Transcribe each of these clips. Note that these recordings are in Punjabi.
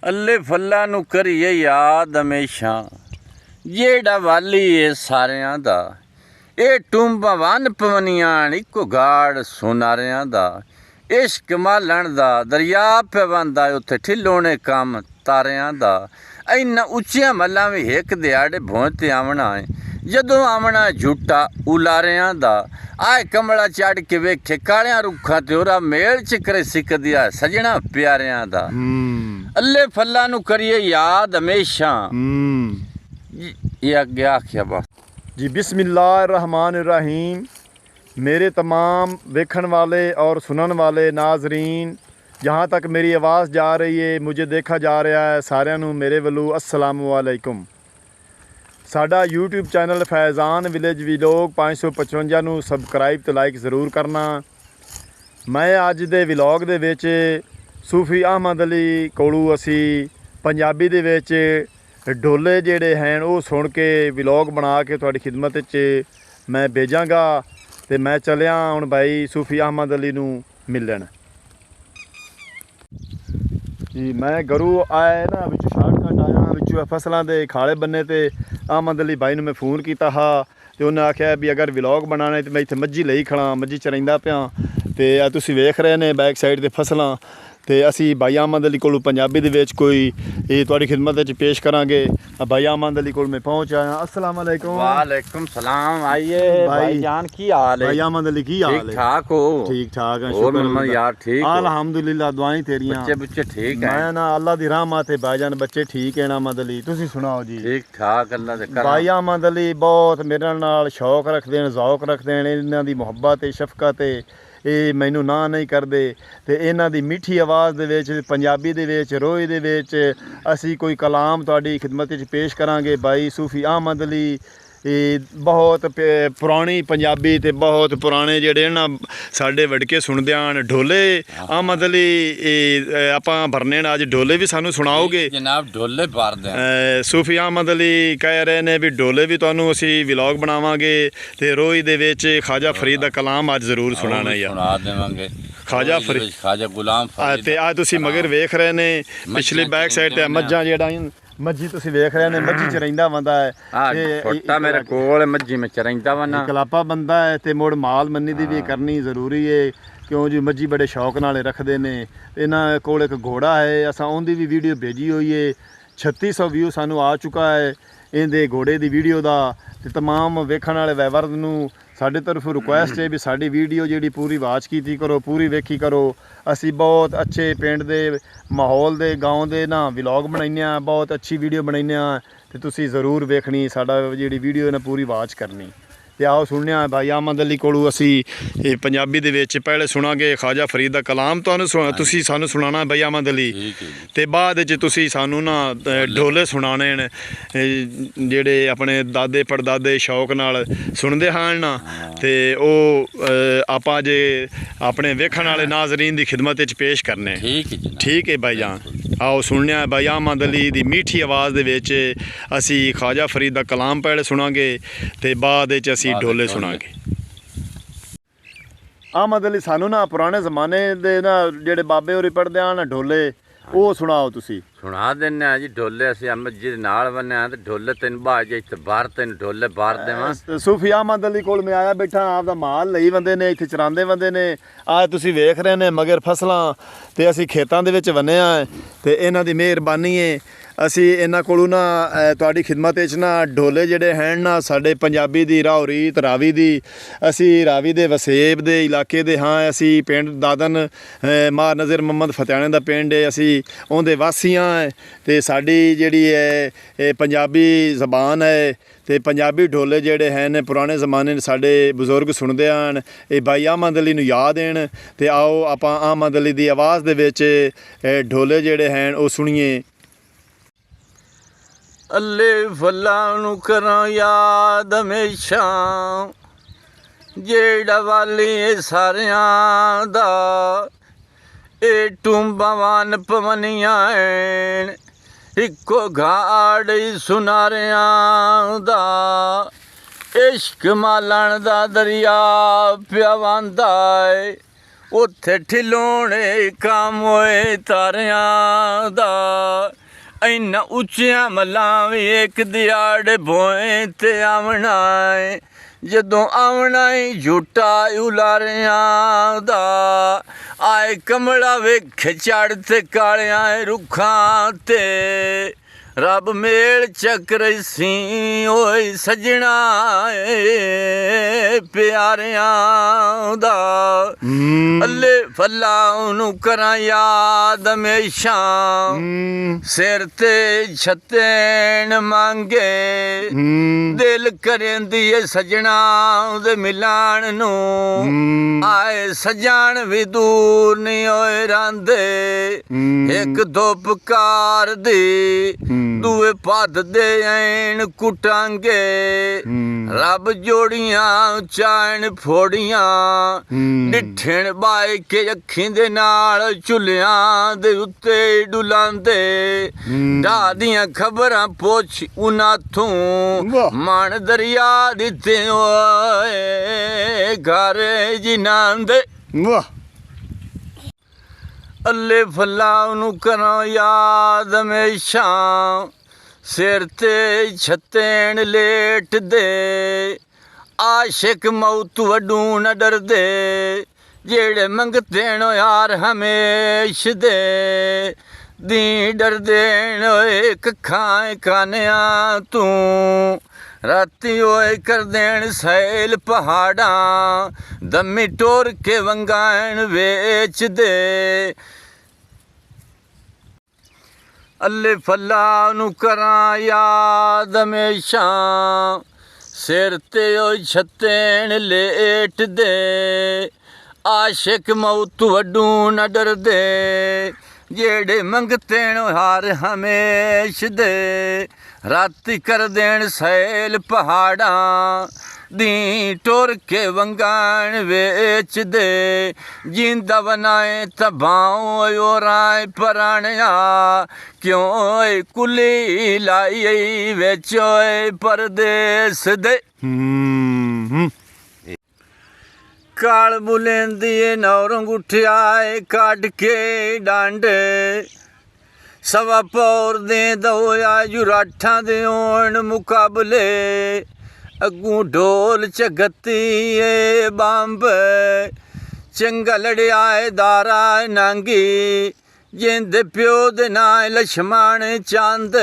ਅੱਲੇ ਫੱਲਾ ਨੂੰ ਕਰੀਏ ਯਾਦ ਹਮੇਸ਼ਾ, ਜਿਹੜਾ ਵਾਲੀ ਏ ਸਾਰਿਆਂ ਦਾ। ਇਹ ਟੁੰਬਾਂ ਵੰਨ ਪਵਨੀਆਂ ਇੱਕੋ ਗਾੜ ਸੁਨਾਰਿਆਂ ਦਾ। ਇਸ਼ਕ ਮਾਲਣ ਦਾ ਦਰਿਆ ਪਵੰਦਾ ਉੱਥੇ ਠਿੱਲੋਣੇ ਕੰਮ ਤਾਰਿਆਂ ਦਾ। ਇੰਨਾ ਉੱਚੀਆਂ ਮੱਲਾਂ ਵੀ ਇੱਕ ਦਿਹਾੜੇ ਭੋਂ ਤੇ ਆਵਣਾ ਹੈ, ਜਦੋਂ ਆਵਣਾ ਝੂਟਾ ਉਲਾਰਿਆਂ ਦਾ। ਆਏ ਕਮਲਾ ਚੜ ਕੇ ਵੇਖੇ ਕਾਲਿਆਂ ਰੁੱਖਾਂ ਤੇ ਉਹਦਾ ਮੇਲ ਚ ਕਰੇ ਸਿੱਕਦਿਆ ਸਜਣਾ ਪਿਆਰਿਆਂ ਦਾ। ਅੱਲੇ ਫੱਲਾ ਨੂੰ ਕਰੀਏ ਯਾਦ ਹਮੇਸ਼ਾ। ये आगे आख्या बस जी। बिस्मिल्लाहिर्रहमानिर्रहीम। मेरे तमाम देखने वाले और सुनने वाले नाजरीन, जहाँ तक मेरी आवाज़ जा रही है, मुझे देखा जा रहा है, सारिਆਂ ਨੂੰ मेरे ਵੱਲੋਂ अस्सलामु अलैकुम। साडा YouTube channel Faizan village vlog 555 ਨੂੰ सबसक्राइब ਤੇ लाइक ज़रूर करना। मैं ਅੱਜ ਦੇ व्लॉग ਦੇ ਵਿੱਚ सूफी अहमद अली ਕੋਲੋਂ ਅਸੀਂ ਪੰਜਾਬੀ ਦੇ ਵਿੱਚ ਢੋਲੇ ਜਿਹੜੇ ਹਨ ਉਹ ਸੁਣ ਕੇ ਵਲੌਗ ਬਣਾ ਕੇ ਤੁਹਾਡੀ ਖਿਦਮਤ ਵਿੱਚ ਮੈਂ ਭੇਜਾਂਗਾ। ਤੇ ਮੈਂ ਚੱਲਿਆ ਹੁਣ ਭਾਈ ਸੂਫੀ ਅਹਿਮਦ ਅਲੀ ਨੂੰ ਮਿਲਣ ਜੀ। ਮੈਂ ਗਰੂ ਆਇਆ ਨਾ ਵਿੱਚੋਂ ਸ਼ਾਰਟਕਟ ਆਇਆ, ਵਿੱਚੋਂ ਫਸਲਾਂ ਦੇ ਖਾਲੇ ਬੰਨੇ ਤੇ ਅਹਿਮਦ ਅਲੀ ਭਾਈ ਨੂੰ ਮੈਂ ਫੋਨ ਕੀਤਾ ਹਾਂ ਤੇ ਉਹਨੇ ਆਖਿਆ ਵੀ ਅਗਰ ਵਲੌਗ ਬਣਾਉਣਾ ਤੇ ਮੈਂ ਇੱਥੇ ਮੱਝੀ ਲਈ ਖੜਾ, ਮੱਝੀ ਚਰਾਈਂਦਾ ਪਿਆ। ਤੇ ਆ ਤੁਸੀਂ ਵੇਖ ਰਹੇ ਨੇ ਬੈਕ ਸਾਈਡ ਤੇ ਫਸਲਾਂ। ਤੇ ਅਸੀਂ ਭਾਈ ਅਹਿਮਦ ਅਲੀ ਕੋਲੋਂ ਪੰਜਾਬੀ ਦੇ ਵਿੱਚ ਕੋਈ ਇਹ ਤੁਹਾਡੀ ਖਿਦਮਤ ਵਿੱਚ ਪੇਸ਼ ਕਰਾਂਗੇ। ਭਾਈ ਅਹਿਮਦ ਅਲੀ ਕੋਲ मैं पहुंच आया। अस्सलाम वालेकुम। वालेकुम सलाम। आइए भाई जान की हाल है? भाई अहमद अली की हाल है? ठीक ठाक हो? ठीक ठाक है, शुक्र अल्लाह यार। ठीक हो? अल्हम्दुलिल्लाह, दुआएं तेरियां। बच्चे ठीक है? मैं ना अल्लाह दी रहमत है भाईजान, बच्चे ठीक है। अहमद अली तुसी सुनाओ जी? ठीक ठाक अल्लाह दे करम। भाई अहमद अली बहुत मेरे नाल शौक रखते हैं, ज़ौक रखते हैं। इन्हां दी मुहब्बत है, शफकत है, ਇਹ ਮੈਨੂੰ ਨਾ ਨਹੀਂ ਕਰਦੇ। ਤੇ ਇਹਨਾਂ ਦੀ ਮਿੱਠੀ ਆਵਾਜ਼ ਦੇ ਵਿੱਚ ਪੰਜਾਬੀ ਦੇ ਵਿੱਚ ਰੋਏ ਦੇ ਵਿੱਚ ਅਸੀਂ ਕੋਈ ਕਲਾਮ ਤੁਹਾਡੀ ਖਿਦਮਤ ਵਿੱਚ ਪੇਸ਼ ਕਰਾਂਗੇ। ਭਾਈ ਸੂਫੀ ਅਹਿਮਦ ਅਲੀ ਇਹ ਬਹੁਤ ਪੁਰਾਣੀ ਪੰਜਾਬੀ ਤੇ ਬਹੁਤ ਪੁਰਾਣੇ ਜਿਹੜੇ ਨਾ ਸਾਡੇ ਵਡਕੇ ਸੁਣਦੇ ਆਣ ਢੋਲੇ। ਅਹਿਮਦ ਅਲੀ ਇਹ ਆਪਾਂ ਭਰਨੇ ਨੇ ਅੱਜ ਢੋਲੇ ਵੀ ਸਾਨੂੰ ਸੁਣਾਓਗੇ ਜਨਾਬ? ਢੋਲੇ ਭਰਦੇ ਸੂਫੀ ਅਹਿਮਦ ਅਲੀ ਕਹਿ ਰਹੇ ਨੇ ਵੀ ਢੋਲੇ ਵੀ ਤੁਹਾਨੂੰ ਅਸੀਂ ਵਲੌਗ ਬਣਾਵਾਂਗੇ ਤੇ ਰੋਈ ਦੇ ਵਿੱਚ ਖਾਜਾ ਫਰੀਦ ਦਾ ਕਲਾਮ ਅੱਜ ਜ਼ਰੂਰ ਸੁਣਾਣਾ ਯਾਰ। ਸੁਣਾ ਦੇਵਾਂਗੇ ਖਾਜਾ ਫਰੀਦ, ਖਾਜਾ ਗੁਲਾਮ ਫਰੀਦ। ਤੇ ਆ ਤੁਸੀਂ ਮਗਰ ਵੇਖ ਰਹੇ ਨੇ ਪਿਛਲੀ ਬੈਕ ਸਾਈਡ ਤੇ ਮੱਝਾਂ ਜਿਹੜਾ ਮੱਝੀ ਤੁਸੀਂ ਵੇਖ ਰਹੇ ਨੇ, ਮੱਝੀ ਚਰਾਈਂਦਾ ਬੰਦਾ ਹੈ। ਛੋਟਾ ਮੇਰੇ ਕੋਲ ਮੱਝੀ ਮੈਂ ਚਰਾਈਂਦਾ ਵਨਾ, ਕਲਾਪਾ ਬੰਦਾ ਹੈ ਤੇ ਮੁੜ ਮਾਲ ਮੰਨੀ ਦੀ ਵੀ ਕਰਨੀ ਜ਼ਰੂਰੀ ਹੈ, ਕਿਉਂ ਜੀ ਮੱਝੀ ਬੜੇ ਸ਼ੌਕ ਨਾਲ ਰੱਖਦੇ ਨੇ। ਇਹਨਾਂ ਕੋਲ ਇੱਕ ਘੋੜਾ ਹੈ, ਅਸਾਂ ਉਹਦੀ ਵੀ ਵੀਡੀਓ ਭੇਜੀ ਹੋਈ ਹੈ। 3600 ਵਿਊ ਸਾਨੂੰ ਆ ਚੁੱਕਾ ਹੈ ਇਹਦੇ ਘੋੜੇ ਦੀ ਵੀਡੀਓ ਦਾ। ਤੇ तमाम ਵੇਖਣ ਵਾਲੇ ਵੈਵਰਦ ਨੂੰ ਸਾਡੇ ਤਰਫੋਂ ਰਿਕੁਐਸਟ ਹੈ ਵੀ ਸਾਡੀ ਵੀਡੀਓ ਜਿਹੜੀ ਪੂਰੀ ਵਾਚ ਕੀਤੀ ਕਰੋ, ਪੂਰੀ ਵੇਖੀ ਕਰੋ। ਅਸੀਂ ਬਹੁਤ ਅੱਛੇ ਪਿੰਡ ਦੇ ਮਾਹੌਲ ਦੇ ਗਾਉਂ ਦੇ ਨਾ ਵਲੌਗ ਬਣਾਉਂਦੇ ਹਾਂ, ਬਹੁਤ ਅੱਛੀ ਵੀਡੀਓ ਬਣਾਉਂਦੇ ਹਾਂ ਤੇ ਤੁਸੀਂ ਜ਼ਰੂਰ ਵੇਖਣੀ, ਸਾਡਾ ਜਿਹੜੀ ਵੀਡੀਓ ਨਾ ਪੂਰੀ ਵਾਚ ਕਰਨੀ। ਤੇ ਆਓ ਸੁਣਨੇ ਆ ਭਾਈ ਅਹਿਮਦ ਅਲੀ ਕੋਲੋਂ ਅਸੀਂ ਇਹ ਪੰਜਾਬੀ ਦੇ ਵਿੱਚ ਪਹਿਲੇ ਸੁਣਾਂਗੇ ਖਾਜਾ ਫਰੀਦ ਦਾ ਕਲਾਮ। ਤੁਹਾਨੂੰ ਤੁਸੀਂ ਸਾਨੂੰ ਸੁਣਾਉਣਾ ਭਾਈ ਅਹਿਮਦ ਅਲੀ, ਤੇ ਬਾਅਦ ਵਿੱਚ ਤੁਸੀਂ ਸਾਨੂੰ ਨਾ ਢੋਲੇ ਸੁਣਾਉਣੇ ਨੇ ਜਿਹੜੇ ਆਪਣੇ ਦਾਦੇ ਪੜਦਾਦੇ ਸ਼ੌਕ ਨਾਲ ਸੁਣਦੇ ਹਨ ਨਾ। ਤੇ ਉਹ ਆਪਾਂ ਜੇ ਆਪਣੇ ਵੇਖਣ ਵਾਲੇ ਨਾਜ਼ਰੀਨ ਦੀ ਖਿਦਮਤ ਵਿੱਚ ਪੇਸ਼ ਕਰਨੇ। ਠੀਕ ਹੈ ਭਾਈ ਜਾਨ। आओ सुनने भाई अहमद अली दी मीठी आवाज़ दे विच असी ख्वाजा फरीद दा कलाम पहले सुनांगे ते बाद विच असी ढोले सुनांगे। अहमद अली सानू ना पुराने ज़माने दे ना जेड़े बाबे होरी पढ़दे आ ना ढोले ਉਹ ਸੁਣਾਓ ਤੁਸੀਂ। ਸੁਣਾ ਦਿੰਦੇ ਆ ਜੀ ਢੋਲੇ। ਅਸੀਂ ਮਸਜਿਦ ਨਾਲ ਬੰਨੇ ਆ ਤੇ ਢੋਲੇ ਤੈਨੂੰ ਬਾਜ ਇੱਥੇ ਬਾਹਰ ਤੈਨੂੰ ਢੋਲੇ ਬਾਹਰ ਦੇਵਾਂ। ਸੂਫੀ ਅਹਿਮਦ ਅਲੀ ਕੋਲ ਮੈਂ ਆਇਆ ਬੈਠਾ, ਆਪਦਾ ਮਾਲ ਲਈ ਬੰਦੇ ਨੇ, ਇੱਥੇ ਚਰਾਂਦੇ ਬੰਦੇ ਨੇ। ਅੱਜ ਤੁਸੀਂ ਵੇਖ ਰਹੇ ਨੇ ਮਗਰ ਫਸਲਾਂ ਤੇ ਅਸੀਂ ਖੇਤਾਂ ਦੇ ਵਿੱਚ ਬੰਨੇ ਆ ਤੇ ਇਹਨਾਂ ਦੀ ਮਿਹਰਬਾਨੀ ਹੈ। ਅਸੀਂ ਇਹਨਾਂ ਕੋਲੋਂ ਨਾ ਤੁਹਾਡੀ ਖਿਦਮਤ ਵਿੱਚ ਨਾ ਢੋਲੇ ਜਿਹੜੇ ਹਨ ਨਾ ਸਾਡੇ ਪੰਜਾਬੀ ਦੀ ਰਾਹੋ ਰੀਤ ਰਾਵੀ ਦੀ। ਅਸੀਂ ਰਾਵੀ ਦੇ ਵਸੇਬ ਦੇ ਇਲਾਕੇ ਦੇ ਹਾਂ। ਅਸੀਂ ਪਿੰਡ ਦਾਦਨ ਮਾਰ ਨਜ਼ਰ ਮੁਹੰਮਦ ਫਤਿਆਣੇ ਦਾ ਪਿੰਡ ਹੈ, ਅਸੀਂ ਉਹਦੇ ਵਾਸੀਆਂ ਹੈ। ਤੇ ਸਾਡੀ ਜਿਹੜੀ ਹੈ ਇਹ ਪੰਜਾਬੀ ਜ਼ਬਾਨ ਹੈ ਤੇ ਪੰਜਾਬੀ ਢੋਲੇ ਜਿਹੜੇ ਹਨ ਪੁਰਾਣੇ ਜ਼ਮਾਨੇ ਸਾਡੇ ਬਜ਼ੁਰਗ ਸੁਣਦੇ ਹਨ। ਇਹ ਭਾਈ ਅਹਿਮਦ ਅਲੀ ਨੂੰ ਯਾਦ ਦੇਣ ਤੇ ਆਓ ਆਪਾਂ ਅਹਿਮਦ ਅਲੀ ਦੀ ਆਵਾਜ਼ ਦੇ ਵਿੱਚ ਢੋਲੇ ਜਿਹੜੇ ਹਨ ਉਹ ਸੁਣੀਏ। ਅੱਲੇ ਫੱਲਾ ਨੂੰ ਕਰਾਂ ਯਾਦ ਹਮੇਸ਼ਾ, ਜਿਹੜਾ ਵਾਲੀ ਸਾਰਿਆਂ ਦਾ। ਇਹ ਟੁੰਬਾਂ ਵੰਨ ਪਵਨੀਆਂ ਐਣ ਇੱਕੋ ਗਾੜ ਸੁਨਾਰਿਆਂ ਦਾ। ਇਸ਼ਕ ਮਾਲਣ ਦਾ ਦਰਿਆ ਪਿਆਵਾਂਦਾ ਏ ਉੱਥੇ ਠਿਲੋਣੇ ਕੰਮ ਹੋਏ ਤਾਰਿਆਂ ਦਾ ਇੰਨਾ ਉੱਚੀਆਂ ਮੱਲਾਂ ਵੀ ਇੱਕ ਦਿਹਾੜੇ ਭੋਏ ਤੇ ਆਵਣਾ ਏ ਜਦੋਂ ਆਵਣਾ ਈ ਝੂਟਾ ਉਲਾਰਿਆਂ ਦਾ ਆਏ ਕਮਲਾ ਵੇਖ ਚੜ ਤੇ ਕਾਲਿਆਂ ਰੁੱਖਾਂ ਤੇ ਰੱਬ ਮੇਲ ਚੱਕਰ ਸੀ ਓਏ ਸਜਣਾ ਏ ਪਿਆਰਿਆਂ ਦਾ ਅੱਲੇ ਫੱਲਾ ਉਹਨੂੰ ਕਰਾਂ ਯਾਦ ਹਮੇਸ਼ਾ ਸਿਰ ਤੇ ਛੱਤੇਣ ਮੰਗੇ ਦਿਲ ਕਰੇਂਦੀ ਏ ਸਜਣਾ ਉਹਦੇ ਮਿਲਾਣ ਨੂੰ ਆਏ ਸਜਾਣ ਵੀ ਦੂਰ ਨਹੀਂ ਹੋਏ ਰਾਂਦੇ ਇੱਕ ਦੋ ਪੁਕਾਰ ਦੀ ਦੂਏ ਪੱਦ ਦੇ ਐਣ ਕੁਟਾਂਗੇ ਰੱਬ ਜੋੜੀਆਂ ਚਾਣ ਫੋੜੀਆਂ ਡਿੱਠਣ ਬਾਈ ਕੇ ਅੱਖੀਂ ਦੇ ਨਾਲ ਚੁੱਲਿਆਂ ਦੇ ਉੱਤੇ ਡੁਲਾਂਦੇ ਦਾਦੀਆਂ ਖਬਰਾਂ ਪੁੱਛ ਉਨਾਂ ਤੋਂ ਮਨ ਦਰਿਆ ਦਿੱਤੇ ਓਏ ਘਰ ਜਿਨ੍ਹਾਂ ਦੇ ਵਾਹ ਅੱਲੇ ਫੱਲਾ ਉਹਨੂੰ ਕਰਾਂ ਯਾਦ ਹਮੇਸ਼ਾ ਸਿਰ ਤੇ ਛੱਤੇਣ ਲੇਟਦੇ ਆਸ਼ਿਕ ਮੌਤ ਵੱਡੂ ਨਾ ਡਰਦੇ ਜਿਹੜੇ ਮੰਗਦੇ ਨੋ ਯਾਰ ਹਮੇਸ਼ ਦੇ ਦੀ ਡਰਦੇ ਓਏ ਕੱਖਾਂ ਕਾਨਿਆਂ ਤੂੰ ਰਾਤੀ ਓਏ ਕਰ ਦੇਣ ਸੈਲ ਪਹਾੜਾਂ ਦਮੀ ਟੋਰ ਕੇ ਵੰਗਾਣ ਵੇਚਦੇ ਅੱਲੇ ਫੱਲਾ ਨੂੰ ਕਰਾਂ ਯਾਦ ਹਮੇਸ਼ਾ ਸਿਰ ਤੇ ਓਏ ਛੱਤੇਣ ਲੇਟਦੇ ਆਸ਼ਿਕ ਮੌਤ ਵੱਡੂ ਨਾ ਡਰਦੇ ਜਿਹੜੇ ਮੰਗਤੇ ਨੂੰ ਹਾਰ ਹਮੇਸ਼ ਦੇ ਰਾਤੀ ਕਰ ਦੇਣ ਸੈਲ ਪਹਾੜਾਂ ਦੀ ਟੁਰ ਕੇ ਵੰਗਾਣ ਵੇਚਦੇ ਜਿੰਦਾ ਬਣਾਏ ਤਬਾਉ ਰਾਏ ਪਰਾਣਿਆ ਕਿਉਂ ਓਏ ਕੁਲੀ ਲਾਈ ਵਿੱਚ ਓਏ ਪਰਦੇਸ ਦੇ ਕਾਲ ਬੁਲੰਦੀ ਏ ਨੌਰੰਗ ਉਠਿਆ ਏ ਕੱਢ ਕੇ ਡਾਂਡੇ ਸਵਾ ਪੌਰ ਦੇ ਦੋਇਆ ਜੁਰਾਠਾਂ ਦੇ ਹੋਣ ਮੁਕਾਬਲੇ ਅੱਗੂ ਢੋਲ ਝਗਤੀ ਏ ਬੰਬ ਚੰਗਾ ਲੜਿਆ ਏ ਦਾਰਾ ਨਾਂਗੀ ਜਿੰਦੇ ਪਿਓ ਦੇ ਨਾਂ ਲਛਮਣ ਚੰਦ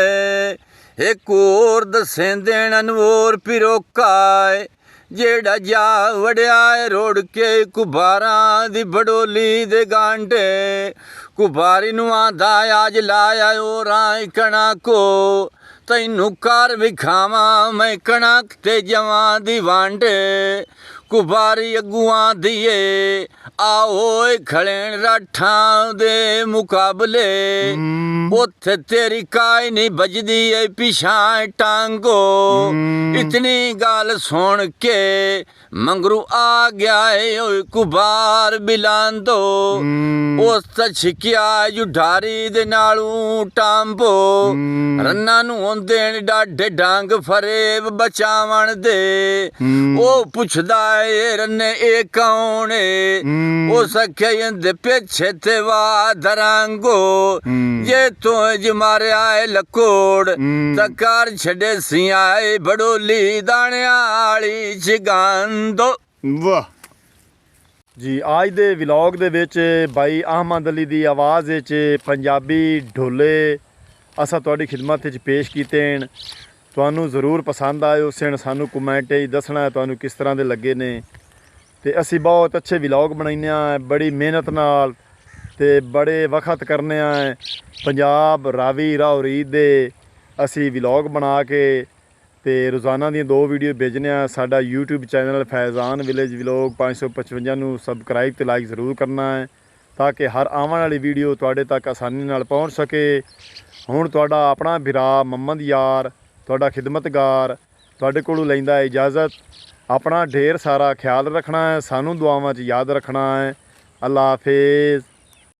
ਇੱਕ ਹੋਰ ਦਸੇ ਦੇਣ ਅਨਵੋਰ ਪਿਰੋਕਾ ਏ ਜਿਹੜਾ ਜਾ ਵੜਿਆ ਰੋੜ ਕੇ ਕੁਬਾਰਾਂ ਦੀ ਬੜੋਲੀ ਦੇ ਗਾਂਡੇ ਕੁਬਾਰੀ ਨੂੰ ਆਂਦਾ ਅੱਜ ਲਾਇਆ ਓ ਰਾਈ ਕਣਾ ਕੋ ਤੈਨੂੰ ਕਰ ਵਿਖਾਵਾਂ ਮੈਂ ਕਣਕ ਤੇ ਜਵਾਂ ਦੀ ਵਾਂਡੇ ਕੁਬਾਰੀ ਅਗੂਆਂ ਦੀਏ ਆਓਏ ਖੜੇਣ ਰਾਠਾਂ ਦੇ ਮੁਕਾਬਲੇ ਉੱਥੇ ਤੇਰੀ ਕਾਈ ਨਹੀਂ ਵੱਜਦੀ ਏ ਪਿਛਾਂ ਟਾਂਗੋ ਇਤਨੀ ਗੱਲ ਸੁਣ ਕੇ ਮੰਗਰੂ ਆ ਗਿਆ ਏ ਓਏ ਕੁਬਾਰ ਬਿਲਾਂਦੋ ਉਸ ਤਾਂ ਛਿਕਿਆ ਜੁਢਾਰੀ ਦੇ ਨਾਲੋਂ ਟਾਂਬੋ ਰੰਨਾਂ ਨੂੰ ਹੁੰਦੇ ਡਾਢੇ ਡਾਂਗ ਫਰੇਬ ਬਚਾਵਣ ਦੇ ਉਹ ਪੁੱਛਦਾ ਏ ਰੰਨੇ ਇਹ ਕੌਣ ਏ ਉਹ ਸਖਿਆ ਦੇ ਪਿੱਛੇ ਤੇ ਵਾ ਦਰਾਂਗੋ ਜੇ ਤੂੰ ਜ ਮਾਰਿਆ ਏ ਲਕੋੜ ਤਾਂ ਕਰ ਛੱਡੇ ਸੀ ਆਏ ਬੜੋਲੀ ਦਾਣਿਆਂ ਵਾਲੀ ਚਗਾਂਦੋ ਵਾਹ ਜੀ ਅੱਜ ਦੇ ਵਲੌਗ ਦੇ ਵਿੱਚ ਬਾਈ ਅਹਿਮਦ ਅਲੀ ਦੀ ਆਵਾਜ਼ ਵਿੱਚ ਪੰਜਾਬੀ ਢੋਲੇ ਅਸਾਂ ਤੁਹਾਡੀ ਖਿਦਮਤ ਵਿੱਚ ਪੇਸ਼ ਕੀਤੇ ਹਨ ਤੁਹਾਨੂੰ ਜ਼ਰੂਰ ਪਸੰਦ ਆਏ ਉਸੇ ਸਾਨੂੰ ਕਮੈਂਟ 'ਚ ਦੱਸਣਾ ਤੁਹਾਨੂੰ ਕਿਸ ਤਰ੍ਹਾਂ ਦੇ ਲੱਗੇ ਨੇ ਤੇ ਅਸੀਂ ਬਹੁਤ ਅੱਛੇ ਵਲੌਗ ਬਣਾਉਂਦੇ ਹਾਂ ਬੜੀ ਮਿਹਨਤ ਨਾਲ ਤੇ ਬੜੇ ਵਕਤ ਕਰਨੇ ਆ ਪੰਜਾਬ ਰਾਵੀ ਰਾਉਰੀਦ ਦੇ ਅਸੀਂ ਵਲੌਗ ਬਣਾ ਕੇ ਤੇ ਰੋਜ਼ਾਨਾ ਦੀਆਂ 2 ਵੀਡੀਓ ਭੇਜਨੇ ਆ ਸਾਡਾ YouTube ਚੈਨਲ ਫੈਜ਼ਾਨ ਵਿਲੇਜ ਵਲੌਗ 555 ਨੂੰ ਸਬਸਕ੍ਰਾਈਬ ਤੇ ਲਾਈਕ ਜ਼ਰੂਰ ਕਰਨਾ ਹੈ ਤਾਂ ਕਿ ਹਰ ਆਉਣ ਵਾਲੀ ਵੀਡੀਓ ਤੁਹਾਡੇ ਤੱਕ ਆਸਾਨੀ ਨਾਲ ਪਹੁੰਚ ਸਕੇ ਹੁਣ ਤੁਹਾਡਾ ਆਪਣਾ ਭਰਾ ਮੁਹੰਮਦ ਯਾਰ ਤੁਹਾਡਾ ਖਿਦਮਤਗਾਰ ਤੁਹਾਡੇ ਕੋਲੋਂ ਲੈਂਦਾ ਇਜਾਜ਼ਤ ਆਪਣਾ ਢੇਰ ਸਾਰਾ ਖਿਆਲ ਰੱਖਣਾ ਹੈ ਸਾਨੂੰ ਦੁਆਵਾਂ 'ਚ ਯਾਦ ਰੱਖਣਾ ਹੈ ਅੱਲਾ ਹਾਫਿਜ਼।